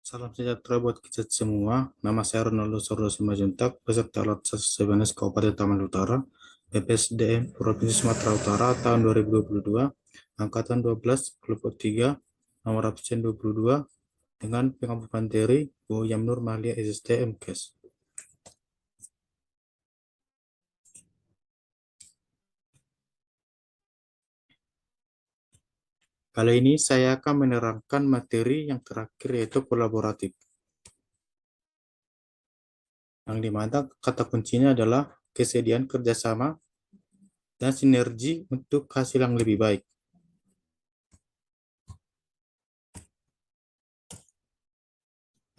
Salam sejahtera buat kita semua. Nama saya Ronaldo Sordo Simajuntak, peserta Latsas Sebenes Kabupaten Taman Utara, BPSDM Provinsi Sumatera Utara tahun 2022, Angkatan 12, Kelompok 3, nomor absen 22, dengan pengampu materi Bu Yamnur Mahlia SSTM Kes. Kali ini saya akan menerangkan materi yang terakhir yaitu kolaboratif. Yang dimana kata kuncinya adalah kesediaan kerjasama dan sinergi untuk hasil yang lebih baik.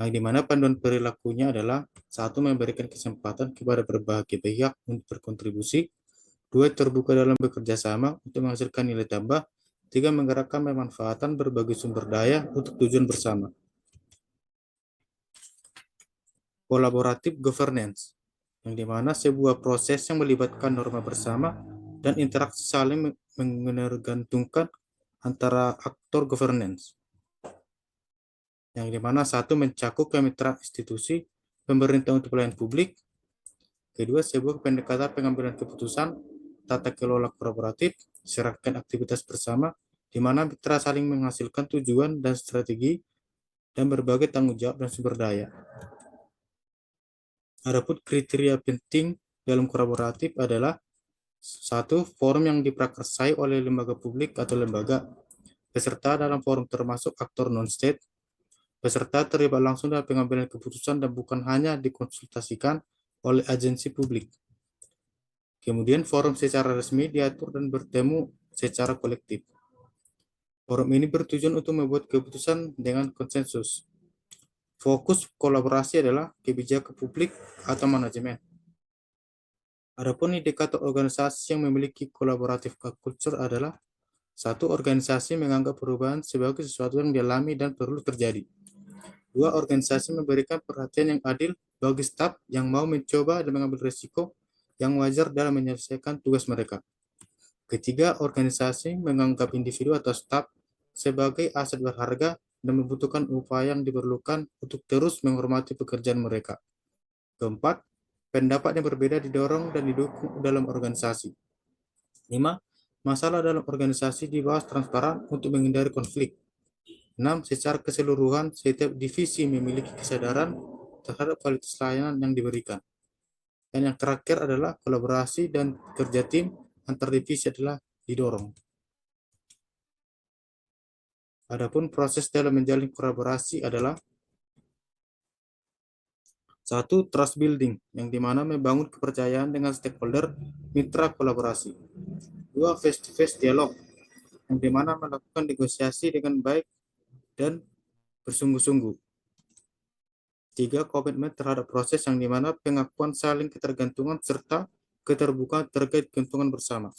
Yang dimana panduan perilakunya adalah satu, memberikan kesempatan kepada berbagai pihak untuk berkontribusi, dua, terbuka dalam bekerja sama untuk menghasilkan nilai tambah, tiga, menggerakkan pemanfaatan berbagai sumber daya untuk tujuan bersama. Kolaboratif governance, yang dimana sebuah proses yang melibatkan norma bersama dan interaksi saling menergantungkan antara aktor governance, yang dimana satu, mencakup kemitraan institusi pemerintah untuk pelayanan publik, kedua, sebuah pendekatan pengambilan keputusan, tata kelola kolaboratif, serahkan aktivitas bersama, di mana mitra saling menghasilkan tujuan dan strategi, dan berbagai tanggung jawab dan sumber daya. Adapun kriteria penting dalam kolaboratif adalah satu, forum yang diprakarsai oleh lembaga publik atau lembaga, peserta dalam forum termasuk aktor non-state, peserta terlibat langsung dalam pengambilan keputusan dan bukan hanya dikonsultasikan oleh agensi publik. Kemudian forum secara resmi diatur dan bertemu secara kolektif. Forum ini bertujuan untuk membuat keputusan dengan konsensus. Fokus kolaborasi adalah kebijakan publik atau manajemen. Adapun indikator organisasi yang memiliki collaborative culture adalah satu, organisasi menganggap perubahan sebagai sesuatu yang dialami dan perlu terjadi. Dua, organisasi memberikan perhatian yang adil bagi staf yang mau mencoba dan mengambil risiko yang wajar dalam menyelesaikan tugas mereka. Ketiga, organisasi menganggap individu atau staf sebagai aset berharga dan membutuhkan upaya yang diperlukan untuk terus menghormati pekerjaan mereka. Keempat, pendapat yang berbeda didorong dan didukung dalam organisasi. 5. Masalah dalam organisasi dibahas transparan untuk menghindari konflik. 6. Secara keseluruhan, setiap divisi memiliki kesadaran terhadap kualitas layanan yang diberikan. Dan yang terakhir adalah kolaborasi dan kerja tim antar divisi adalah didorong. Adapun proses dalam menjalin kolaborasi adalah satu, trust building, yang dimana membangun kepercayaan dengan stakeholder mitra kolaborasi. Dua, face-to-face dialog, yang dimana melakukan negosiasi dengan baik dan bersungguh-sungguh. Tiga, komitmen terhadap proses, yang dimana pengakuan saling ketergantungan serta keterbukaan terkait keuntungan bersama.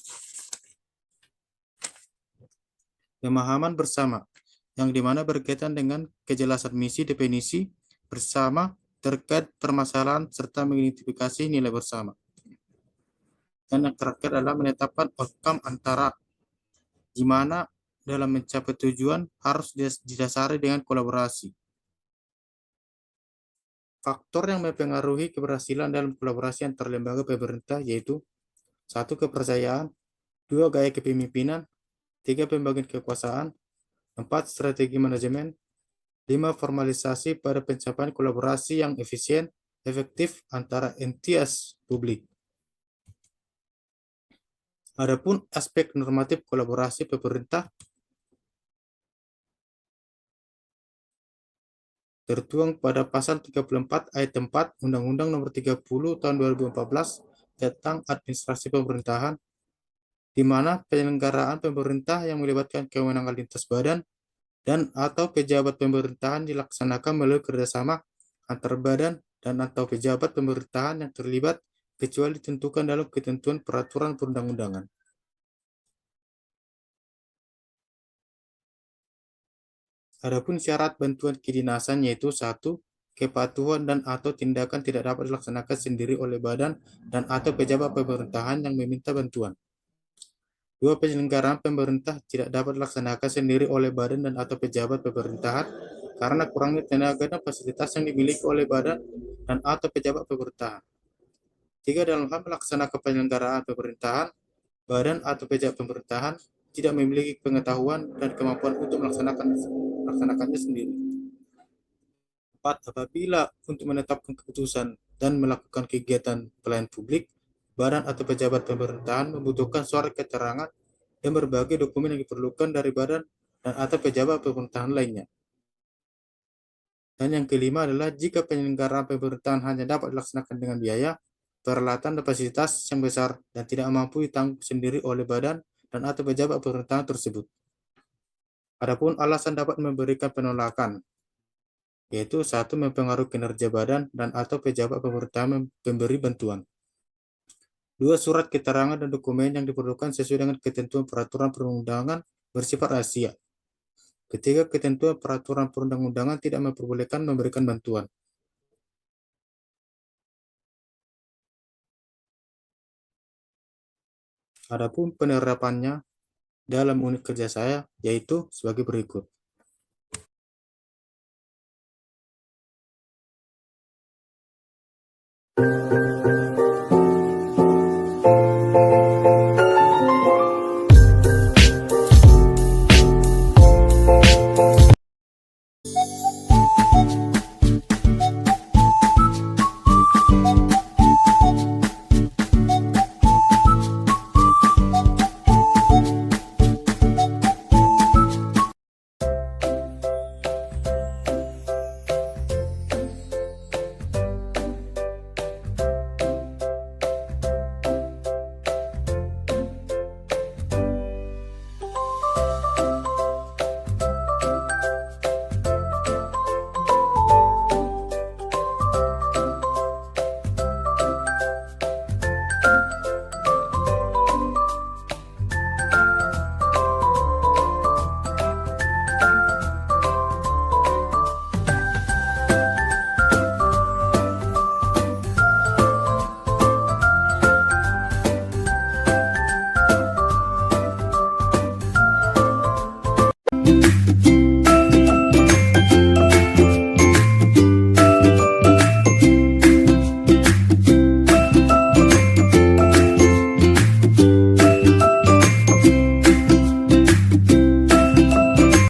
Pemahaman bersama, yang dimana berkaitan dengan kejelasan misi definisi bersama terkait permasalahan serta mengidentifikasi nilai bersama. Dan yang terakhir adalah menetapkan outcome antara di mana dalam mencapai tujuan harus didasari dengan kolaborasi. Faktor yang mempengaruhi keberhasilan dalam kolaborasi antar lembaga pemerintah yaitu satu, kepercayaan, dua, gaya kepemimpinan, tiga, pembagian kekuasaan, empat, strategi manajemen, lima, formalisasi pada pencapaian kolaborasi yang efisien, efektif antara entitas publik. Adapun aspek normatif kolaborasi pemerintah tertuang pada pasal 34 ayat 4 Undang-Undang Nomor 30 Tahun 2014 tentang Administrasi Pemerintahan, di mana penyelenggaraan pemerintah yang melibatkan kewenangan lintas badan dan atau pejabat pemerintahan dilaksanakan melalui kerjasama antar badan dan atau pejabat pemerintahan yang terlibat kecuali ditentukan dalam ketentuan peraturan perundang-undangan. Adapun syarat bantuan kedinasan yaitu satu, kepatuhan dan atau tindakan tidak dapat dilaksanakan sendiri oleh badan dan atau pejabat pemerintahan yang meminta bantuan. Dua, penyelenggaraan pemerintah tidak dapat dilaksanakan sendiri oleh badan dan atau pejabat pemerintahan karena kurangnya tenaga dan fasilitas yang dimiliki oleh badan dan atau pejabat pemerintahan. Tiga, dalam hal melaksanakan penyelenggaraan pemerintahan, badan atau pejabat pemerintahan tidak memiliki pengetahuan dan kemampuan untuk melaksanakannya sendiri. 4. Apabila untuk menetapkan keputusan dan melakukan kegiatan pelayanan publik, badan atau pejabat pemerintahan membutuhkan surat keterangan dan berbagai dokumen yang diperlukan dari badan dan atau pejabat pemerintahan lainnya. Dan yang kelima adalah jika penyelenggaraan pemerintahan hanya dapat dilaksanakan dengan biaya, peralatan dan fasilitas yang besar dan tidak mampu ditanggung sendiri oleh badan dan atau pejabat pemerintahan tersebut. Adapun alasan dapat memberikan penolakan, yaitu satu, mempengaruhi kinerja badan dan atau pejabat pemerintahan pemberi bantuan. Dua, surat keterangan dan dokumen yang diperlukan sesuai dengan ketentuan peraturan perundangan bersifat rahasia. Ketiga, ketentuan peraturan perundang-undangan tidak memperbolehkan memberikan bantuan. Adapun penerapannya dalam unit kerja saya yaitu sebagai berikut.